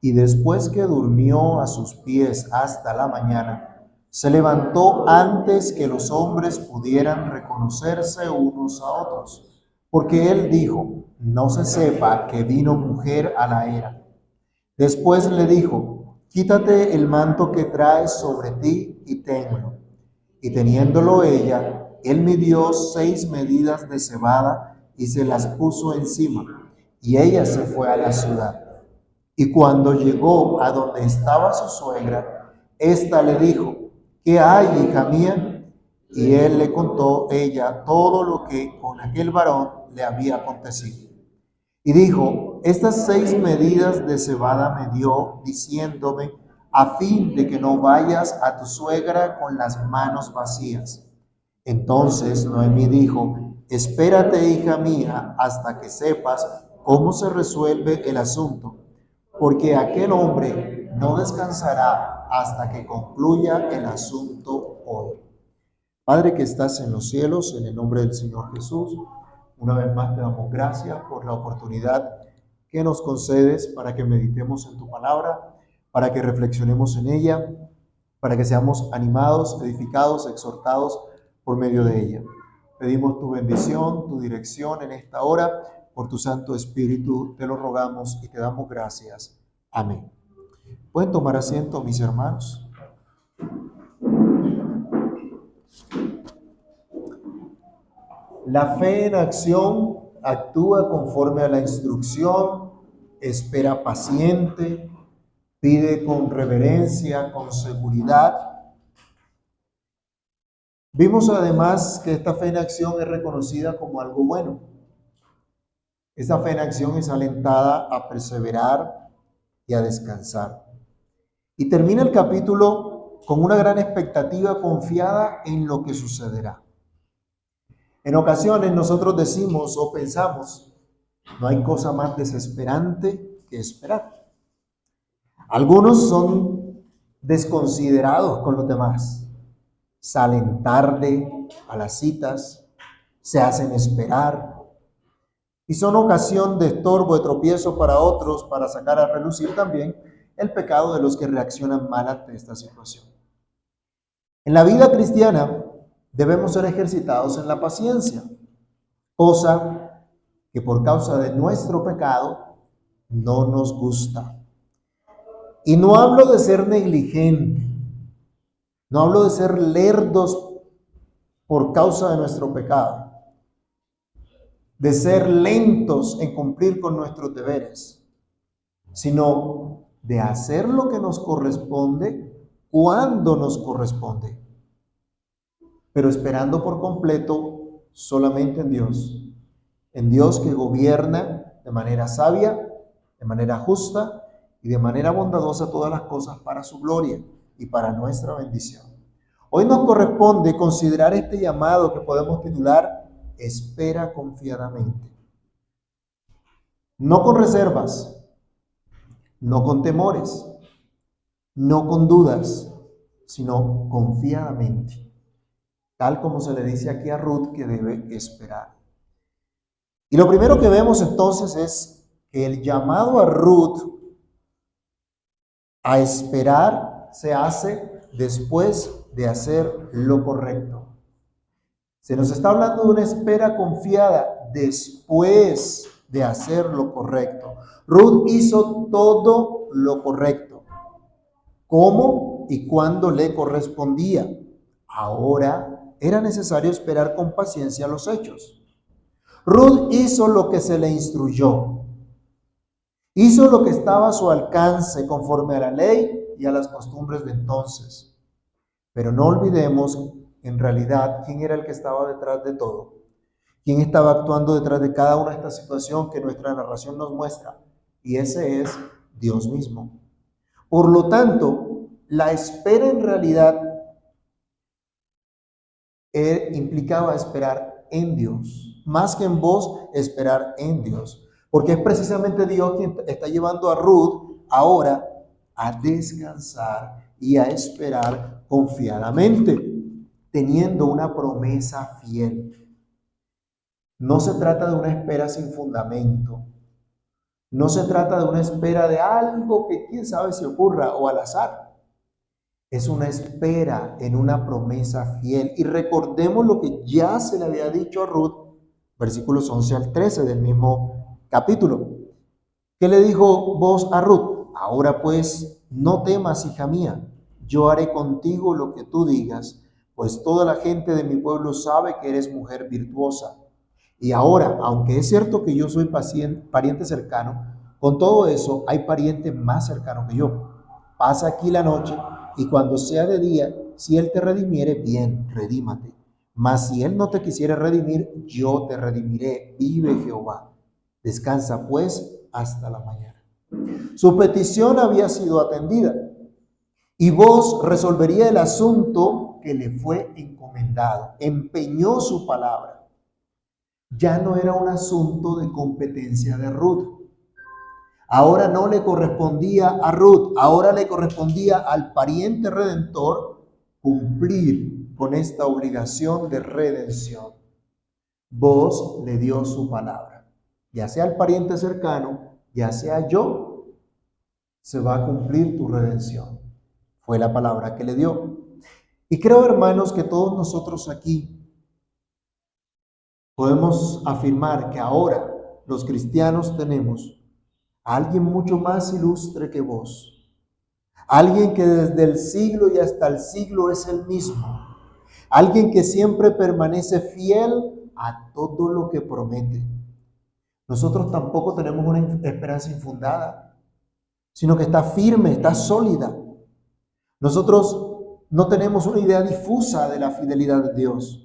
Y después que durmió a sus pies hasta la mañana, se levantó antes que los hombres pudieran reconocerse unos a otros, porque él dijo: no se sepa que vino mujer a la era. Después le dijo: quítate el manto que traes sobre ti y ténlo. Y teniéndolo ella, él midió 6 medidas de cebada y se las puso encima. Y ella se fue a la ciudad. Y cuando llegó a donde estaba su suegra, ésta le dijo: ¿qué hay, hija mía? Y él le contó ella todo lo que con aquel varón le había acontecido. Y dijo: estas 6 medidas de cebada me dio, diciéndome, a fin de que no vayas a tu suegra con las manos vacías. Entonces Noemí dijo: espérate, hija mía, hasta que sepas cómo se resuelve el asunto, porque aquel hombre no descansará hasta que concluya el asunto hoy. Padre que estás en los cielos, en el nombre del Señor Jesús, una vez más te damos gracias por la oportunidad que nos concedes para que meditemos en tu palabra, para que reflexionemos en ella, para que seamos animados, edificados, exhortados por medio de ella. Pedimos tu bendición, tu dirección en esta hora, por tu Santo Espíritu, te lo rogamos y te damos gracias. Amén. ¿Pueden tomar asiento, mis hermanos? La fe en acción actúa conforme a la instrucción, espera paciente, pide con reverencia, con seguridad. Vimos además que esta fe en acción es reconocida como algo bueno. Esta fe en acción es alentada a perseverar y a descansar. Y termina el capítulo con una gran expectativa confiada en lo que sucederá. En ocasiones nosotros decimos o pensamos: no hay cosa más desesperante que esperar. Algunos son desconsiderados con los demás. Salen tarde a las citas, se hacen esperar y son ocasión de estorbo, de tropiezo para otros, para sacar a relucir también el pecado de los que reaccionan mal ante esta situación. En la vida cristiana debemos ser ejercitados en la paciencia, cosa que por causa de nuestro pecado no nos gusta. Y no hablo de ser negligente, no hablo de ser lerdos por causa de nuestro pecado, de ser lentos en cumplir con nuestros deberes, sino de hacer lo que nos corresponde cuando nos corresponde, pero esperando por completo solamente en Dios que gobierna de manera sabia, de manera justa y de manera bondadosa todas las cosas para su gloria y para nuestra bendición. Hoy nos corresponde considerar este llamado que podemos titular: espera confiadamente. No con reservas, no con temores, no con dudas, sino confiadamente, tal como se le dice aquí a Ruth que debe esperar. Y lo primero que vemos entonces es que el llamado a Ruth a esperar se hace después de hacer lo correcto. Se nos está hablando de una espera confiada después de hacer lo correcto. Ruth hizo todo lo correcto, cómo y cuándo le correspondía. Ahora era necesario esperar con paciencia los hechos. Ruth hizo lo que se le instruyó. Hizo lo que estaba a su alcance conforme a la ley y a las costumbres de entonces. Pero no olvidemos en realidad quién era el que estaba detrás de todo. Quién estaba actuando detrás de cada una de estas situaciones que nuestra narración nos muestra. Y ese es Dios mismo. Por lo tanto, la espera en realidad implicaba esperar en Dios. Más que en vos, esperar en Dios. Porque es precisamente Dios quien está llevando a Ruth ahora a descansar y a esperar confiadamente, teniendo una promesa fiel. No se trata de una espera sin fundamento. No se trata de una espera de algo que quién sabe si ocurra o al azar. Es una espera en una promesa fiel. Y recordemos lo que ya se le había dicho a Ruth, versículos 11 al 13 del mismo capítulo. ¿Qué le dijo Boaz a Ruth? Ahora pues, no temas, hija mía, yo haré contigo lo que tú digas, pues toda la gente de mi pueblo sabe que eres mujer virtuosa. Y ahora, aunque es cierto que yo soy pariente cercano, con todo eso hay pariente más cercano que yo. Pasa aquí la noche y cuando sea de día, si él te redimiere, bien, redímate. Mas si él no te quisiere redimir, yo te redimiré, vive Jehová. Descansa pues hasta la mañana. Su petición había sido atendida y Boaz resolvería el asunto que le fue encomendado. Empeñó su palabra. Ya no era un asunto de competencia de Ruth. Ahora no le correspondía a Ruth, ahora le correspondía al pariente redentor cumplir con esta obligación de redención. Boaz le dio su palabra. Ya sea el pariente cercano, ya sea yo, se va a cumplir tu redención. Fue la palabra que le dio. Y creo, hermanos, que todos nosotros aquí podemos afirmar que ahora los cristianos tenemos a alguien mucho más ilustre que vos. Alguien que desde el siglo y hasta el siglo es el mismo. Alguien que siempre permanece fiel a todo lo que promete. Nosotros tampoco tenemos una esperanza infundada, sino que está firme, está sólida. Nosotros no tenemos una idea difusa de la fidelidad de Dios.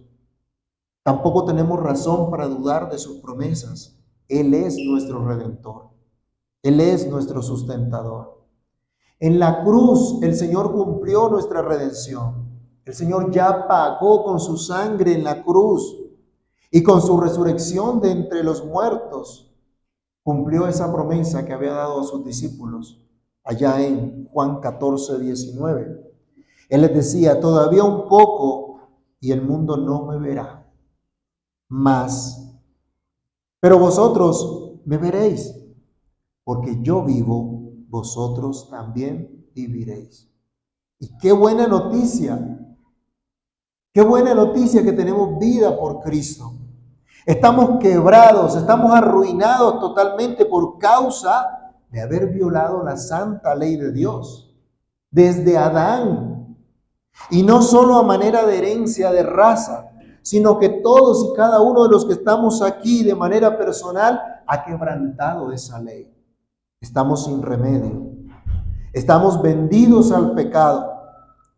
Tampoco tenemos razón para dudar de sus promesas. Él es nuestro redentor. Él es nuestro sustentador. En la cruz el Señor cumplió nuestra redención. El Señor ya pagó con su sangre en la cruz y con su resurrección de entre los muertos cumplió esa promesa que había dado a sus discípulos allá en Juan 14:19. Él les decía, todavía un poco y el mundo no me verá más, pero vosotros me veréis, porque yo vivo, vosotros también viviréis. Y qué buena noticia que tenemos vida por Cristo. Estamos quebrados, estamos arruinados totalmente por causa de haber violado la santa ley de Dios. Desde Adán. Y no solo a manera de herencia de raza, sino que todos y cada uno de los que estamos aquí de manera personal ha quebrantado esa ley. Estamos sin remedio. Estamos vendidos al pecado,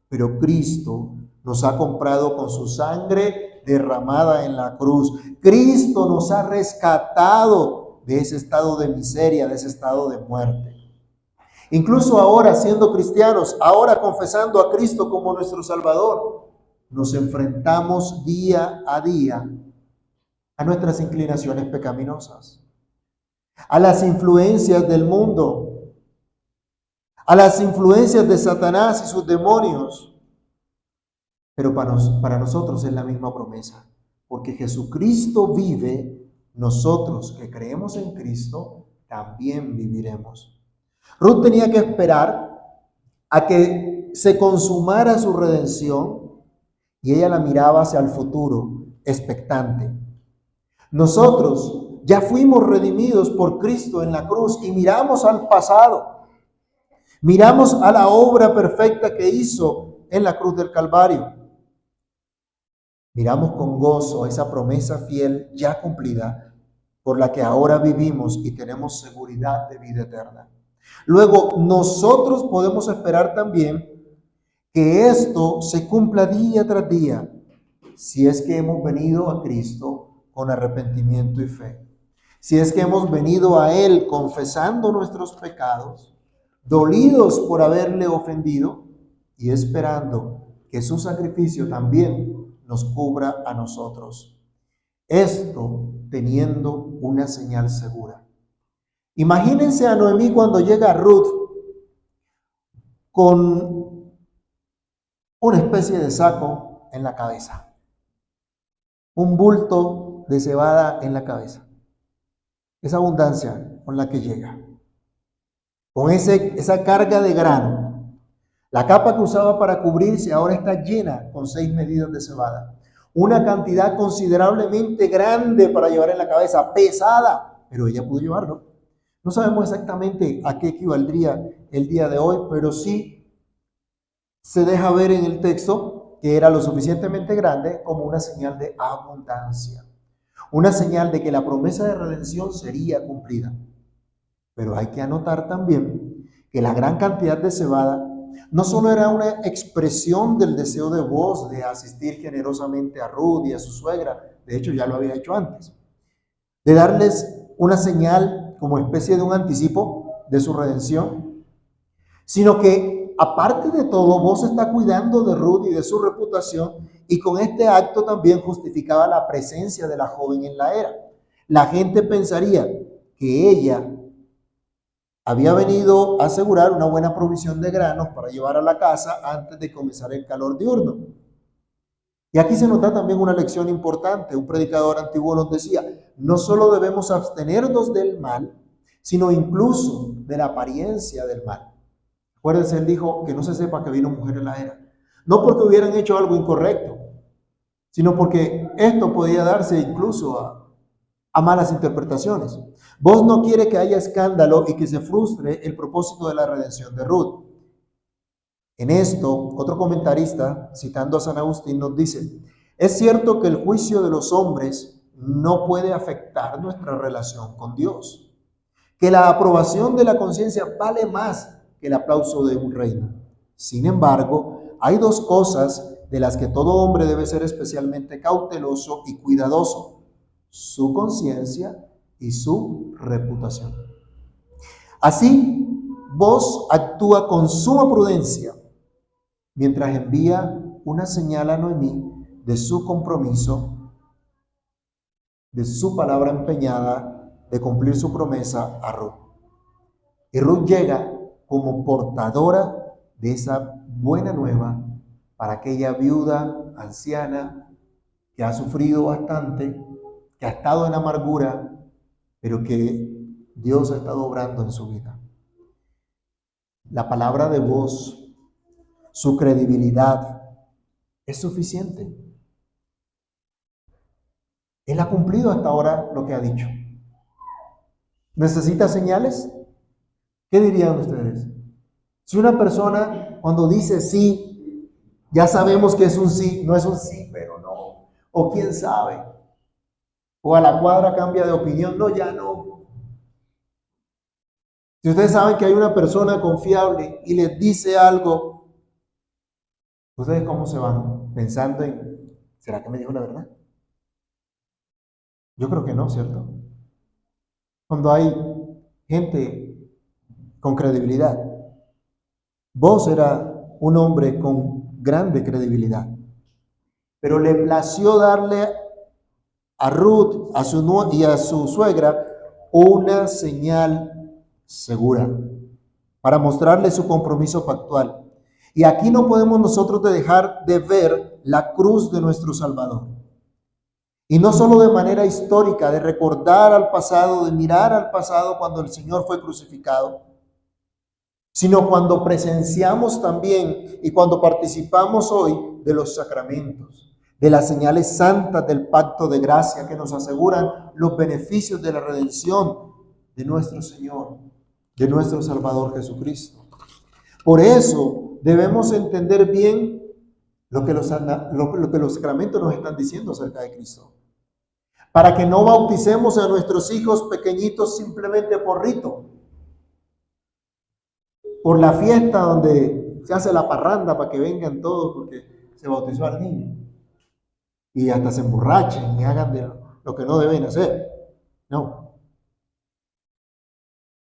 pero Cristo nos ha comprado con su sangre derramada en la cruz. Cristo nos ha rescatado de ese estado de miseria, de ese estado de muerte. Incluso ahora, siendo cristianos, ahora confesando a Cristo como nuestro Salvador, nos enfrentamos día a día a nuestras inclinaciones pecaminosas, a las influencias del mundo, a las influencias de Satanás y sus demonios. Pero para nosotros es la misma promesa, porque Jesucristo vive, nosotros que creemos en Cristo también viviremos. Ruth tenía que esperar a que se consumara su redención y ella la miraba hacia el futuro, expectante. Nosotros ya fuimos redimidos por Cristo en la cruz y miramos al pasado. Miramos a la obra perfecta que hizo en la cruz del Calvario. Miramos con gozo esa promesa fiel ya cumplida por la que ahora vivimos y tenemos seguridad de vida eterna. Luego, nosotros podemos esperar también que esto se cumpla día tras día, si es que hemos venido a Cristo con arrepentimiento y fe. Si es que hemos venido a Él confesando nuestros pecados, dolidos por haberle ofendido y esperando que su sacrificio también nos cubra a nosotros. Esto teniendo una señal segura. Imagínense a Noemí cuando llega Ruth con una especie de saco en la cabeza, un bulto de cebada en la cabeza. esa abundancia con la que llega, con esa carga de grano. La capa que usaba para cubrirse ahora está llena con 6 medidas de cebada. Una cantidad considerablemente grande para llevar en la cabeza, pesada, pero ella pudo llevarlo. No sabemos exactamente a qué equivaldría el día de hoy, pero sí se deja ver en el texto que era lo suficientemente grande como una señal de abundancia, una señal de que la promesa de redención sería cumplida. Pero hay que anotar también que la gran cantidad de cebada no solo era una expresión del deseo de Boaz de asistir generosamente a Ruth y a su suegra, de hecho ya lo había hecho antes, de darles una señal como especie de un anticipo de su redención, sino que aparte de todo, Boaz está cuidando de Ruth y de su reputación, y con este acto también justificaba la presencia de la joven en la era. La gente pensaría que ella había venido a asegurar una buena provisión de granos para llevar a la casa antes de comenzar el calor diurno. Y aquí se nos da también una lección importante. Un predicador antiguo nos decía, no solo debemos abstenernos del mal, sino incluso de la apariencia del mal. Acuérdense, él dijo que no se sepa que vino mujer en la era. No porque hubieran hecho algo incorrecto, sino porque esto podía darse incluso a malas interpretaciones. Vos no quiere que haya escándalo y que se frustre el propósito de la redención de Ruth. En esto, otro comentarista, citando a San Agustín, nos dice, es cierto que el juicio de los hombres no puede afectar nuestra relación con Dios, que la aprobación de la conciencia vale más que el aplauso de un reino. Sin embargo, hay dos cosas de las que todo hombre debe ser especialmente cauteloso y cuidadoso: su conciencia y su reputación. Así, vos actúa con suma prudencia mientras envía una señal a Noemí de su compromiso, de su palabra empeñada de cumplir su promesa a Ruth. Y Ruth llega como portadora de esa buena nueva para aquella viuda anciana que ha sufrido bastante, que ha estado en amargura, pero que Dios ha estado obrando en su vida. La palabra de voz, su credibilidad, es suficiente. Él ha cumplido hasta ahora lo que ha dicho. ¿Necesita señales? ¿Qué dirían ustedes? Si una persona cuando dice sí, ya sabemos que es un sí, no es un sí, pero no. O quién sabe. O a la cuadra cambia de opinión, no, ya no. Si ustedes saben que hay una persona confiable y les dice algo, ¿ustedes cómo se van? Pensando en, ¿será que me dijo la verdad? Yo creo que no, ¿cierto? Cuando hay gente con credibilidad. Vos era un hombre con grande credibilidad, pero le plació darle a Ruth y a su suegra una señal segura para mostrarle su compromiso pactual. Y aquí no podemos nosotros dejar de ver la cruz de nuestro Salvador. Y no solo de manera histórica, de recordar al pasado, de mirar al pasado cuando el Señor fue crucificado, sino cuando presenciamos también y cuando participamos hoy de los sacramentos, de las señales santas del pacto de gracia que nos aseguran los beneficios de la redención de nuestro Señor, de nuestro Salvador Jesucristo. Por eso debemos entender bien lo que los sacramentos nos están diciendo acerca de Cristo. Para que no bauticemos a nuestros hijos pequeñitos simplemente por rito, por la fiesta donde se hace la parranda para que vengan todos porque se bautizó al niño. Y hasta se emborrachen y hagan de lo que no deben hacer. No.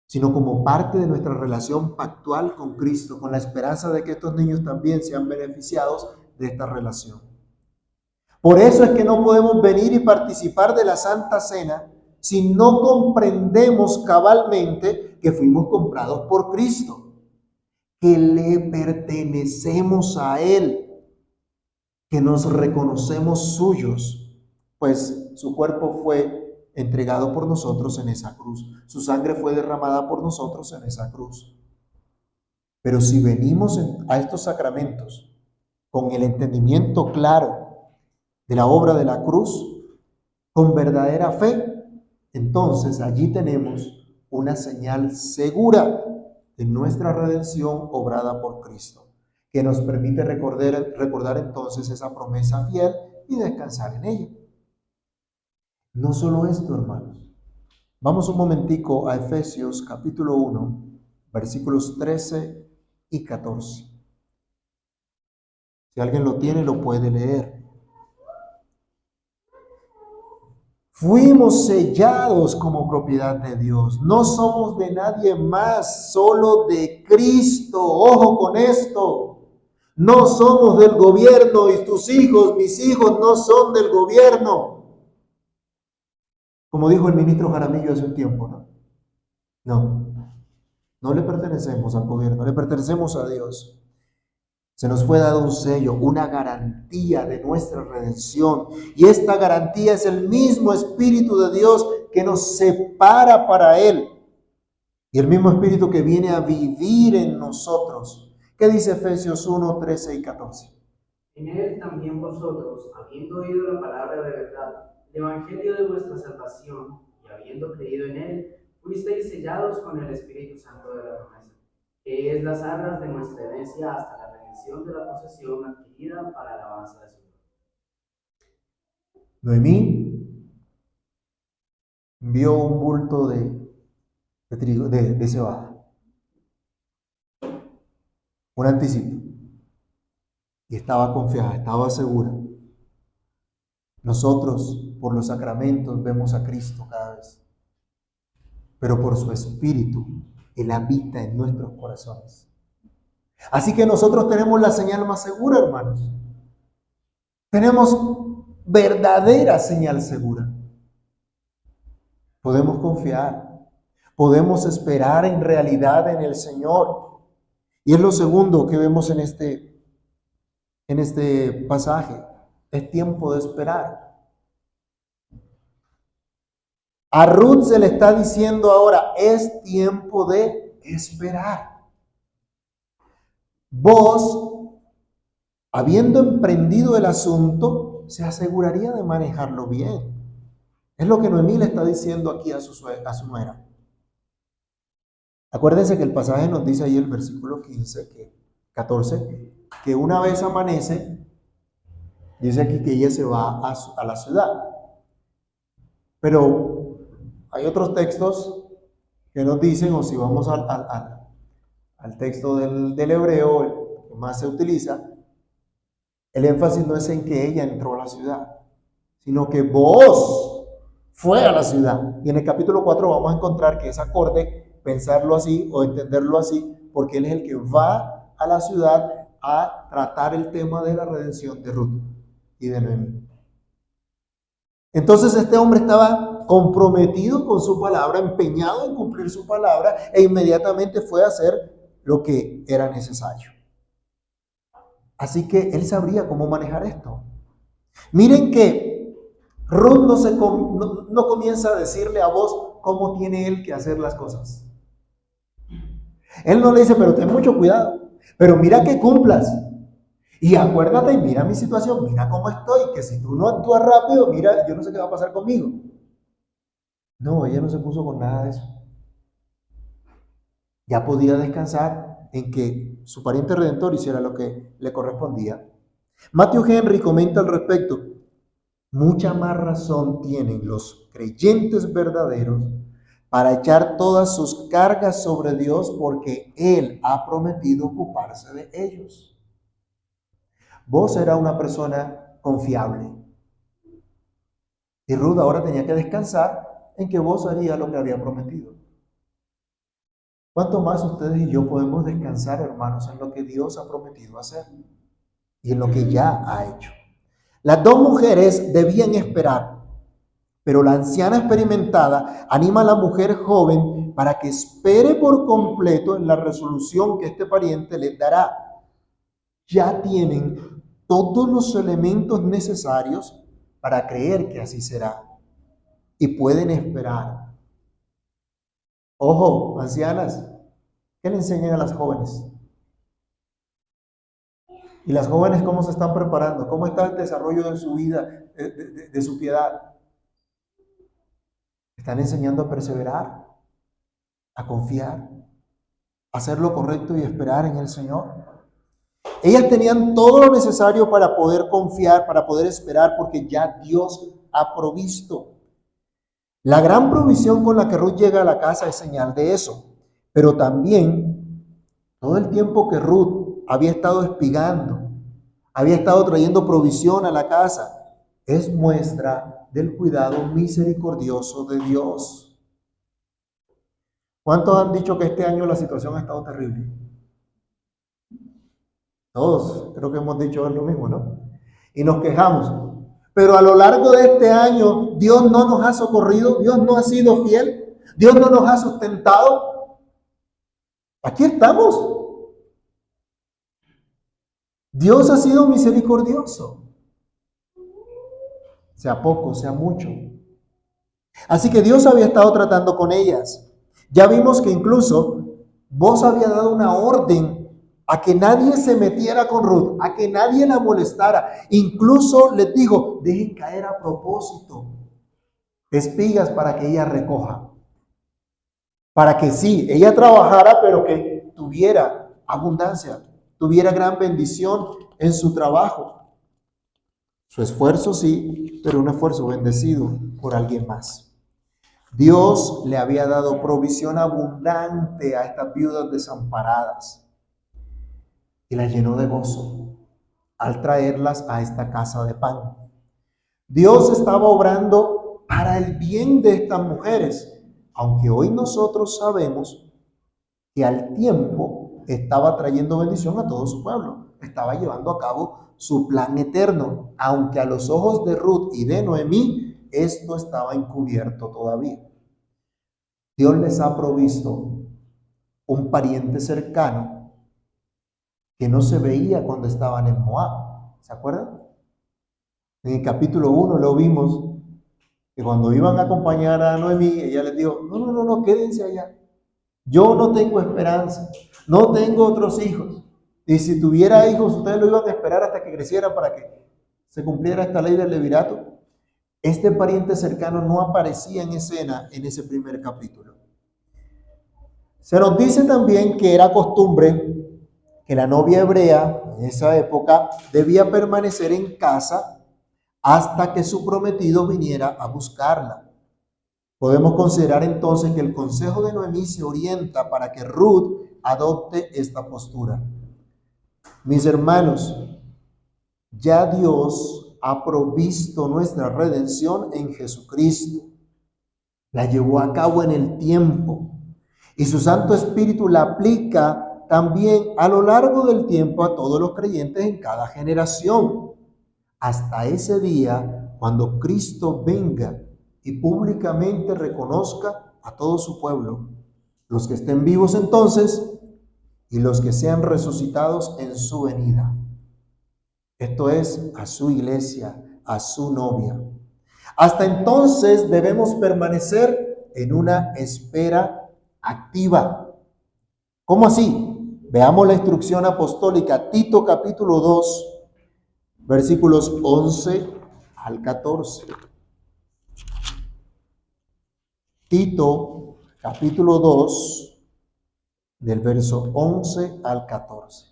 Sino como parte de nuestra relación pactual con Cristo, con la esperanza de que estos niños también sean beneficiados de esta relación. Por eso es que no podemos venir y participar de la Santa Cena si no comprendemos cabalmente que fuimos comprados por Cristo, que le pertenecemos a Él, que nos reconocemos suyos, pues su cuerpo fue entregado por nosotros en esa cruz. Su sangre fue derramada por nosotros en esa cruz. Pero si venimos a estos sacramentos con el entendimiento claro de la obra de la cruz, con verdadera fe, entonces allí tenemos una señal segura de nuestra redención obrada por Cristo, que nos permite recordar entonces esa promesa fiel y descansar en ella. No solo esto, hermanos. Vamos un momentico a Efesios capítulo 1, versículos 13 y 14. Si alguien lo tiene, lo puede leer. Fuimos sellados como propiedad de Dios. No somos de nadie más, solo de Cristo. Ojo con esto. No somos del gobierno y tus hijos, mis hijos, no son del gobierno. Como dijo el ministro Jaramillo hace un tiempo, ¿no? No le pertenecemos al gobierno, le pertenecemos a Dios. Se nos fue dado un sello, una garantía de nuestra redención. Y esta garantía es el mismo Espíritu de Dios que nos separa para Él. Y el mismo Espíritu que viene a vivir en nosotros. ¿Qué dice Efesios 1, 13 y 14? En él también vosotros, habiendo oído la palabra de verdad, el evangelio de vuestra salvación, y habiendo creído en él, fuisteis sellados con el Espíritu Santo de la promesa, que es las arras de nuestra herencia hasta la redención de la posesión adquirida para la alabanza de su gloria. Noemí vio un bulto de trigo, de cebada. Un anticipo. Y estaba confiada, estaba segura. Nosotros, por los sacramentos, vemos a Cristo cada vez. Pero por su Espíritu, Él habita en nuestros corazones. Así que nosotros tenemos la señal más segura, hermanos. Tenemos verdadera señal segura. Podemos confiar, podemos esperar en realidad en el Señor. Y es lo segundo que vemos en este pasaje. Es tiempo de esperar. A Ruth se le está diciendo ahora, es tiempo de esperar. Vos, habiendo emprendido el asunto, se aseguraría de manejarlo bien. Es lo que Noemí le está diciendo aquí a su nuera. Acuérdense que el pasaje nos dice ahí el versículo 14, que una vez amanece, dice aquí que ella se va a la ciudad. Pero hay otros textos que nos dicen, o si vamos al texto del hebreo, el que más se utiliza, el énfasis no es en que ella entró a la ciudad, sino que vos fue a la ciudad. Y en el capítulo 4 vamos a encontrar que es acorde pensarlo así o entenderlo así, porque él es el que va a la ciudad a tratar el tema de la redención de Ruth y de Noemí. Entonces este hombre estaba comprometido con su palabra, empeñado en cumplir su palabra, e inmediatamente fue a hacer lo que era necesario. Así que él sabría cómo manejar esto. Miren que Ruth no comienza a decirle a vos cómo tiene él que hacer las cosas. Él no le dice, pero ten mucho cuidado, pero mira que cumplas. Y acuérdate y mira mi situación, mira cómo estoy, que si tú no actúas rápido, mira, yo no sé qué va a pasar conmigo. No, ella no se puso con nada de eso. Ya podía descansar en que su pariente redentor hiciera lo que le correspondía. Matthew Henry comenta al respecto: mucha más razón tienen los creyentes verdaderos para echar todas sus cargas sobre Dios, porque Él ha prometido ocuparse de ellos. Vos eras una persona confiable. Y Ruth ahora tenía que descansar en que vos harías lo que había prometido. ¿Cuánto más ustedes y yo podemos descansar, hermanos, en lo que Dios ha prometido hacer y en lo que ya ha hecho? Las dos mujeres debían esperar, pero la anciana experimentada anima a la mujer joven para que espere por completo en la resolución que este pariente les dará. Ya tienen todos los elementos necesarios para creer que así será. y pueden esperar. Ojo, ancianas, ¿qué le enseñan a las jóvenes? ¿Y las jóvenes cómo se están preparando? ¿Cómo está el desarrollo de su vida, de su piedad? Están enseñando a perseverar, a confiar, a hacer lo correcto y esperar en el Señor. Ellas tenían todo lo necesario para poder confiar, para poder esperar, porque ya Dios ha provisto. La gran provisión con la que Ruth llega a la casa es señal de eso. Pero también, todo el tiempo que Ruth había estado espigando, había estado trayendo provisión a la casa, es muestra del cuidado misericordioso de Dios. ¿Cuántos han dicho que este año la situación ha estado terrible? Todos creo que hemos dicho lo mismo, ¿no? Y nos quejamos. Pero a lo largo de este año, Dios no nos ha socorrido, Dios no ha sido fiel, Dios no nos ha sustentado. Aquí estamos. Dios ha sido misericordioso, sea poco, sea mucho. Así que Dios había estado tratando con ellas. Ya vimos que incluso vos había dado una orden a que nadie se metiera con Ruth, a que nadie la molestara. Incluso les digo, dejen caer a propósito espigas para que ella recoja. Para que sí, ella trabajara, pero que tuviera abundancia, tuviera gran bendición en su trabajo. Su esfuerzo sí, pero un esfuerzo bendecido por alguien más. Dios le había dado provisión abundante a estas viudas desamparadas y las llenó de gozo al traerlas a esta casa de pan. Dios estaba obrando para el bien de estas mujeres, aunque hoy nosotros sabemos que al tiempo estaba trayendo bendición a todo su pueblo, estaba llevando a cabo su plan eterno, aunque a los ojos de Ruth y de Noemí esto estaba encubierto todavía. Dios les ha provisto un pariente cercano que no se veía cuando estaban en Moab. ¿Se acuerdan? En el capítulo 1 lo vimos, que cuando iban a acompañar a Noemí, ella les dijo, no, quédense allá. Yo no tengo esperanza, no tengo otros hijos. Y si tuviera hijos, ustedes lo iban a esperar hasta que creciera para que se cumpliera esta ley del levirato. Este pariente cercano no aparecía en escena en ese primer capítulo. Se nos dice también que era costumbre que la novia hebrea en esa época debía permanecer en casa hasta que su prometido viniera a buscarla. Podemos considerar entonces que el consejo de Noemí se orienta para que Ruth adopte esta postura. Mis hermanos, ya Dios ha provisto nuestra redención en Jesucristo. La llevó a cabo en el tiempo y su Santo Espíritu la aplica también a lo largo del tiempo a todos los creyentes en cada generación, hasta ese día cuando Cristo venga y públicamente reconozca a todo su pueblo, los que estén vivos entonces y los que sean resucitados en su venida. Esto es a su iglesia, a su novia. Hasta entonces debemos permanecer en una espera activa. ¿Cómo así? Veamos la instrucción apostólica, Tito capítulo 2, versículos 11 al 14. Tito capítulo 2, del verso 11 al 14.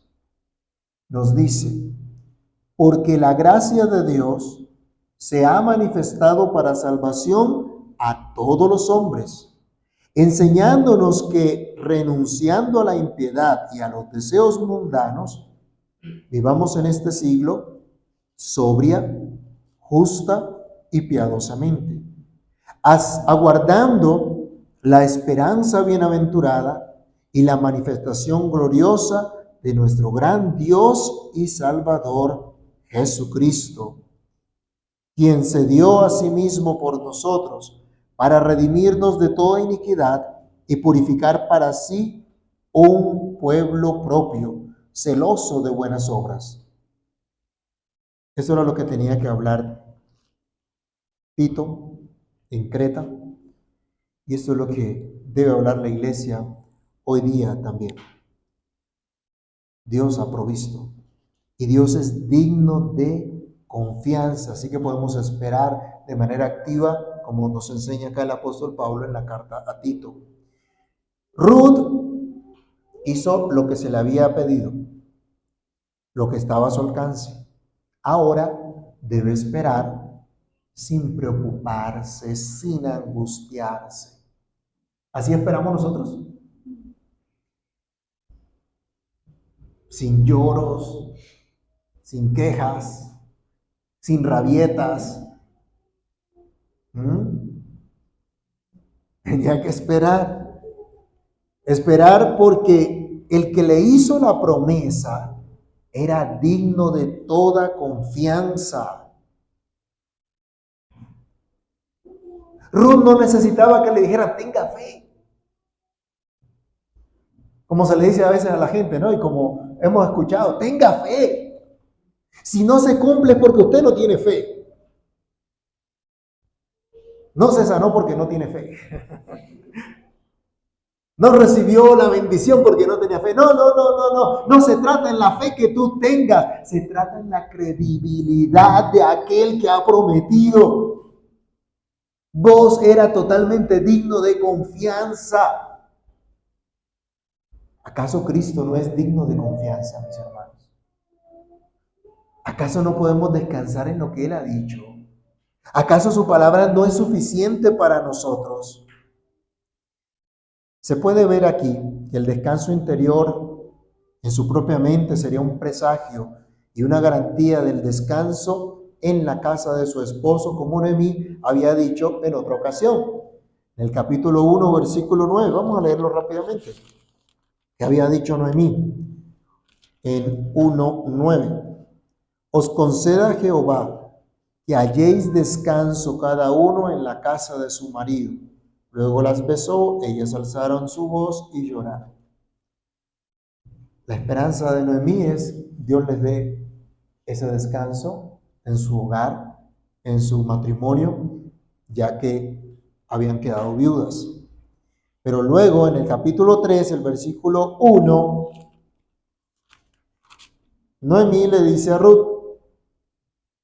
Nos dice, porque la gracia de Dios se ha manifestado para salvación a todos los hombres, enseñándonos que renunciando a la impiedad y a los deseos mundanos, vivamos en este siglo sobria, justa y piadosamente, aguardando la esperanza bienaventurada y la manifestación gloriosa de nuestro gran Dios y Salvador Jesucristo, quien se dio a sí mismo por nosotros para redimirnos de toda iniquidad y purificar para sí un pueblo propio, celoso de buenas obras. Eso era lo que tenía que hablar Tito en Creta. Y esto es lo que debe hablar la iglesia hoy día también. Dios ha provisto y Dios es digno de confianza, así que podemos esperar de manera activa, como nos enseña acá el apóstol Pablo en la carta a Tito. Ruth hizo lo que se le había pedido, lo que estaba a su alcance. Ahora debe esperar sin preocuparse, sin angustiarse. ¿Así esperamos nosotros? Sin lloros, sin quejas, sin rabietas. Tenía que esperar. Esperar porque el que le hizo la promesa era digno de toda confianza. Ruth no necesitaba que le dijera, tenga fe. Como se le dice a veces a la gente, ¿no? Y como hemos escuchado, tenga fe. Si no se cumple es porque usted no tiene fe. No se sanó porque no tiene fe. No recibió la bendición porque no tenía fe. No. No se trata en la fe que tú tengas. Se trata en la credibilidad de aquel que ha prometido. Vos era totalmente digno de confianza. ¿Acaso Cristo no es digno de confianza, mis hermanos? ¿Acaso no podemos descansar en lo que Él ha dicho? ¿Acaso su palabra no es suficiente para nosotros? Se puede ver aquí que el descanso interior en su propia mente sería un presagio y una garantía del descanso en la casa de su esposo, como Noemí había dicho en otra ocasión. En el capítulo 1, versículo 9, vamos a leerlo rápidamente. ¿Qué había dicho Noemí? En 1:9. Os conceda Jehová que halléis descanso cada uno en la casa de su marido. Luego las besó, ellas alzaron su voz y lloraron. La esperanza de Noemí es Dios les dé ese descanso en su hogar, en su matrimonio, ya que habían quedado viudas. Pero luego en el capítulo 3, el versículo 1, Noemí le dice a Ruth,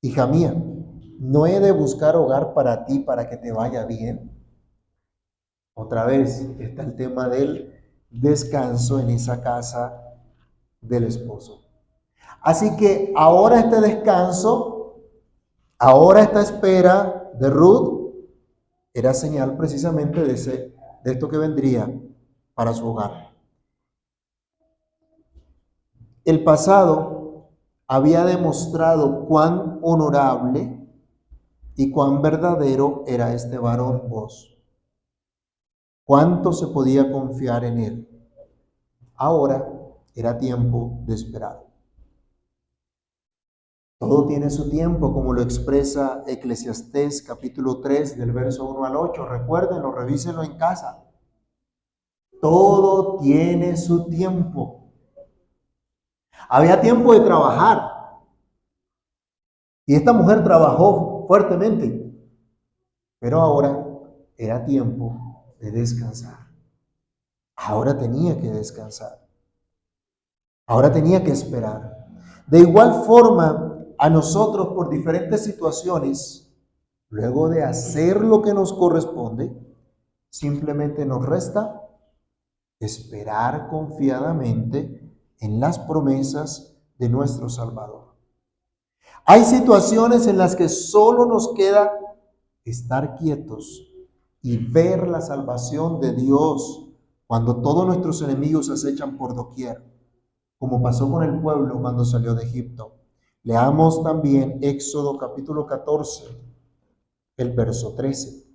hija mía, ¿no he de buscar hogar para ti para que te vaya bien? Otra vez está el tema del descanso en esa casa del esposo. Así que ahora este descanso, ahora esta espera de Ruth era señal precisamente de esto que vendría para su hogar. El pasado había demostrado cuán honorable y cuán verdadero era este varón Booz. Cuánto se podía confiar en él. Ahora era tiempo de esperar. Todo tiene su tiempo, como lo expresa Eclesiastés capítulo 3 del verso 1 al 8. Recuérdenlo, revísenlo en casa. Todo tiene su tiempo. Había tiempo de trabajar. Y esta mujer trabajó fuertemente. Pero ahora era tiempo de descansar. Ahora tenía que descansar. Ahora tenía que esperar. De igual forma, a nosotros por diferentes situaciones, luego de hacer lo que nos corresponde, simplemente nos resta esperar confiadamente en las promesas de nuestro Salvador. Hay situaciones en las que solo nos queda estar quietos y ver la salvación de Dios cuando todos nuestros enemigos acechan por doquier, como pasó con el pueblo cuando salió de Egipto. Leamos también Éxodo capítulo 14, el verso 13.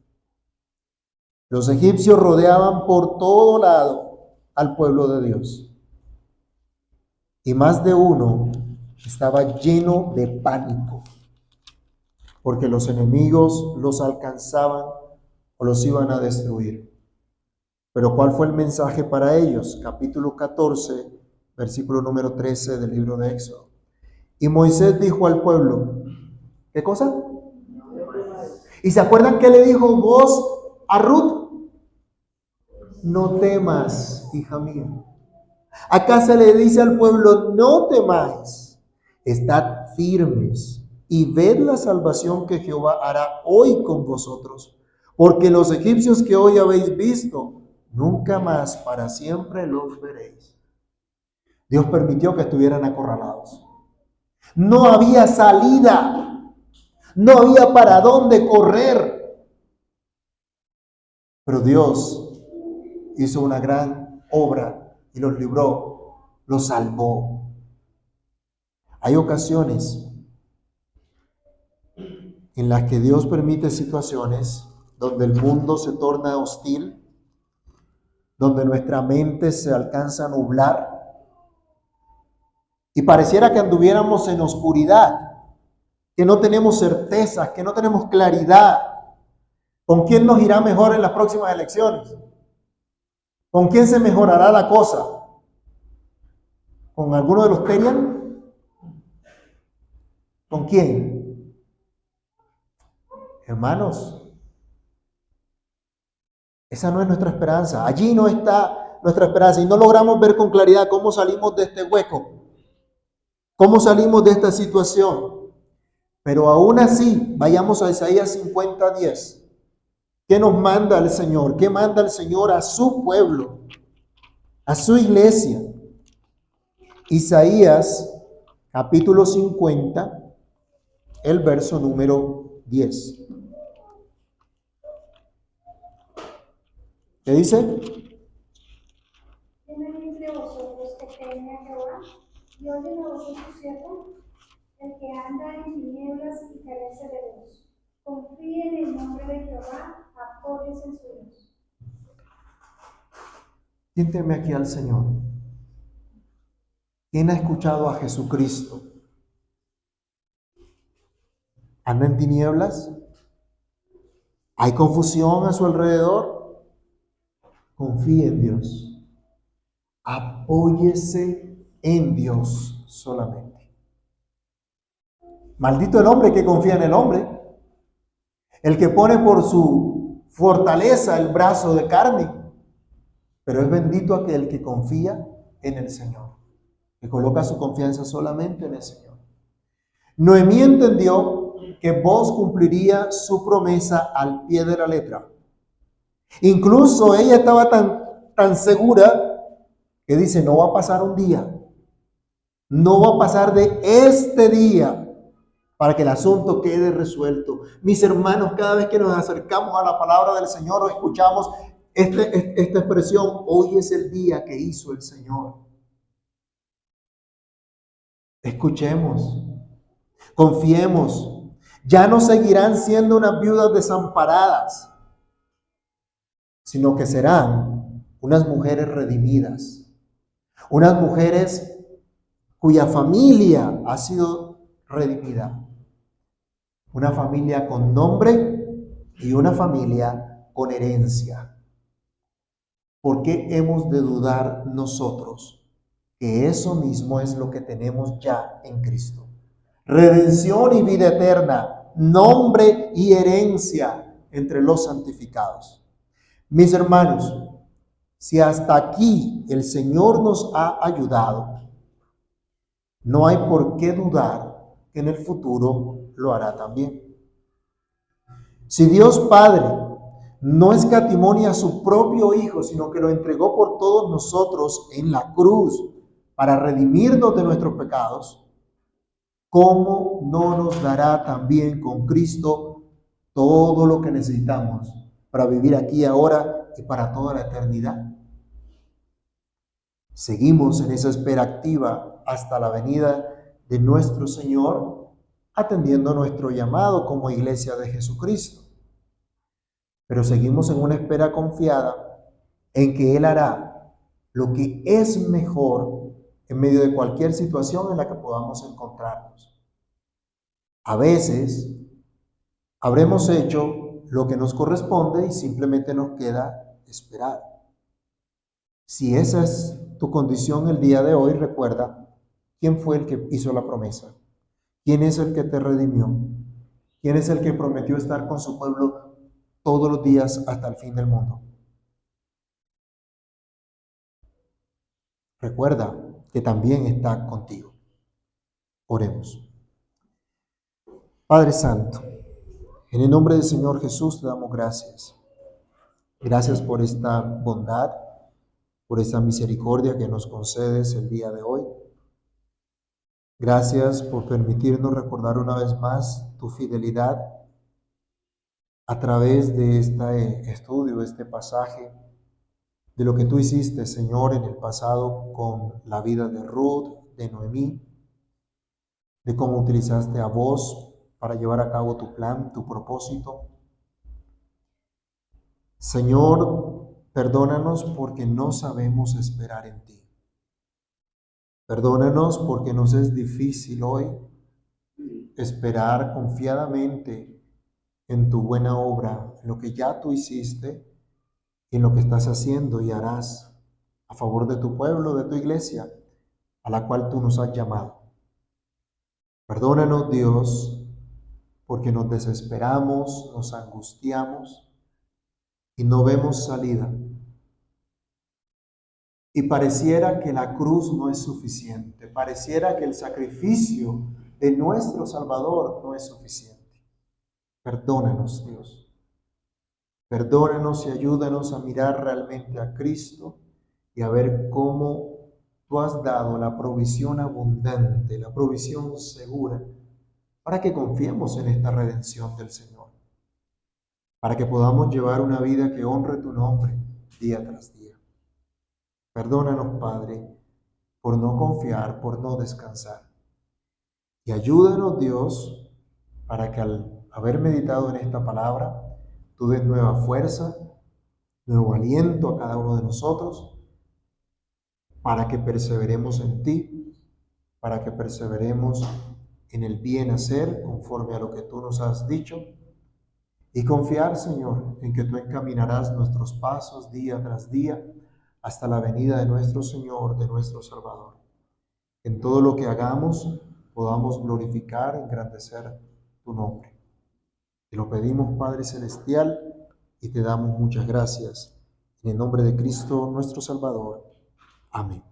Los egipcios rodeaban por todo lado al pueblo de Dios. Y más de uno estaba lleno de pánico, porque los enemigos los alcanzaban o los iban a destruir. Pero ¿cuál fue el mensaje para ellos? Capítulo 14, versículo número 13 del libro de Éxodo. Y Moisés dijo al pueblo, ¿qué cosa? ¿Y se acuerdan qué le dijo Booz a Ruth? No temas, hija mía. Acá se le dice al pueblo, no temáis, estad firmes y ved la salvación que Jehová hará hoy con vosotros, porque los egipcios que hoy habéis visto, nunca más para siempre los veréis. Dios permitió que estuvieran acorralados. No había salida, no había para dónde correr, pero Dios hizo una gran obra y los libró, los salvó. Hay ocasiones en las que Dios permite situaciones donde el mundo se torna hostil, donde nuestra mente se alcanza a nublar y pareciera que anduviéramos en oscuridad, que no tenemos certezas, que no tenemos claridad. ¿Con quién nos irá mejor en las próximas elecciones? ¿Con quién se mejorará la cosa? ¿Con alguno de los Terian? ¿Con quién? Hermanos, esa no es nuestra esperanza. Allí no está nuestra esperanza y no logramos ver con claridad cómo salimos de este hueco, cómo salimos de esta situación. Pero aún así, vayamos a Isaías 50:10. ¿Qué nos manda el Señor? ¿Qué manda el Señor a su pueblo, a su iglesia? Isaías capítulo 50, el verso número 10. ¿Qué dice? ¿Quién hay entre vosotros que teme a Jehová? Y oye la voz de su siervo, el que anda en tinieblas y carece de luz. Confíe en el nombre de Jehová, apóyese en su Dios. ¿Quién teme aquí al Señor? ¿Quién ha escuchado a Jesucristo? ¿Anda en tinieblas? ¿Hay confusión a su alrededor? Confíe en Dios. Apóyese en Dios solamente. Maldito el hombre que confía en el hombre, el que pone por su fortaleza el brazo de carne, pero es bendito aquel que confía en el Señor, que coloca su confianza solamente en el Señor. Noemí entendió que Booz cumpliría su promesa al pie de la letra. Incluso ella estaba tan segura que dice, no va a pasar un día, no va a pasar de este día para que el asunto quede resuelto. Mis hermanos, cada vez que nos acercamos a la palabra del Señor o escuchamos esta expresión, hoy es el día que hizo el Señor. Escuchemos, confiemos. Ya no seguirán siendo unas viudas desamparadas, sino que serán unas mujeres redimidas, unas mujeres cuya familia ha sido redimida, una familia con nombre y una familia con herencia. ¿Por qué hemos de dudar nosotros que eso mismo es lo que tenemos ya en Cristo? Redención y vida eterna, nombre y herencia entre los santificados. Mis hermanos, si hasta aquí el Señor nos ha ayudado, no hay por qué dudar que en el futuro lo hará también. Si Dios Padre no escatimó a su propio Hijo, sino que lo entregó por todos nosotros en la cruz para redimirnos de nuestros pecados, ¿cómo no nos dará también con Cristo todo lo que necesitamos para vivir aquí ahora y para toda la eternidad? Seguimos en esa espera activa hasta la venida de nuestro Señor, atendiendo nuestro llamado como iglesia de Jesucristo. Pero seguimos en una espera confiada en que Él hará lo que es mejor en medio de cualquier situación en la que podamos encontrarnos. A veces habremos hecho lo que nos corresponde y simplemente nos queda esperar. Si esa es tu condición el día de hoy, recuerda quién fue el que hizo la promesa, quién es el que te redimió, ¿Quién es el que prometió estar con su pueblo todos los días hasta el fin del mundo? Recuerda que también está contigo. Oremos. Padre Santo, en el nombre del Señor Jesús te damos gracias. Gracias por esta bondad, por esta misericordia que nos concedes el día de hoy. Gracias por permitirnos recordar una vez más tu fidelidad a través de este estudio, este pasaje, de lo que tú hiciste, Señor, en el pasado con la vida de Ruth, de Noemí, de cómo utilizaste a vos para llevar a cabo tu plan, tu propósito. Señor, perdónanos porque no sabemos esperar en ti. Perdónanos porque nos es difícil hoy esperar confiadamente en tu buena obra, en lo que ya tú hiciste y en lo que estás haciendo y harás a favor de tu pueblo, de tu iglesia, a la cual tú nos has llamado. Perdónanos, Dios, porque nos desesperamos, nos angustiamos y no vemos salida. Y pareciera que la cruz no es suficiente, pareciera que el sacrificio de nuestro Salvador no es suficiente. Perdónanos, Dios. Perdónanos y ayúdanos a mirar realmente a Cristo y a ver cómo tú has dado la provisión abundante, la provisión segura, para que confiemos en esta redención del Señor, para que podamos llevar una vida que honre tu nombre día tras día. Perdónanos, Padre, por no confiar, por no descansar. Y ayúdanos, Dios, para que al haber meditado en esta palabra, tú des nueva fuerza, nuevo aliento a cada uno de nosotros, para que perseveremos en ti, para que perseveremos en el bien hacer conforme a lo que tú nos has dicho, y confiar, Señor, en que tú encaminarás nuestros pasos día tras día hasta la venida de nuestro Señor, de nuestro Salvador. En todo lo que hagamos podamos glorificar, engrandecer tu nombre. Te lo pedimos, Padre Celestial, y te damos muchas gracias. En el nombre de Cristo, nuestro Salvador. Amén.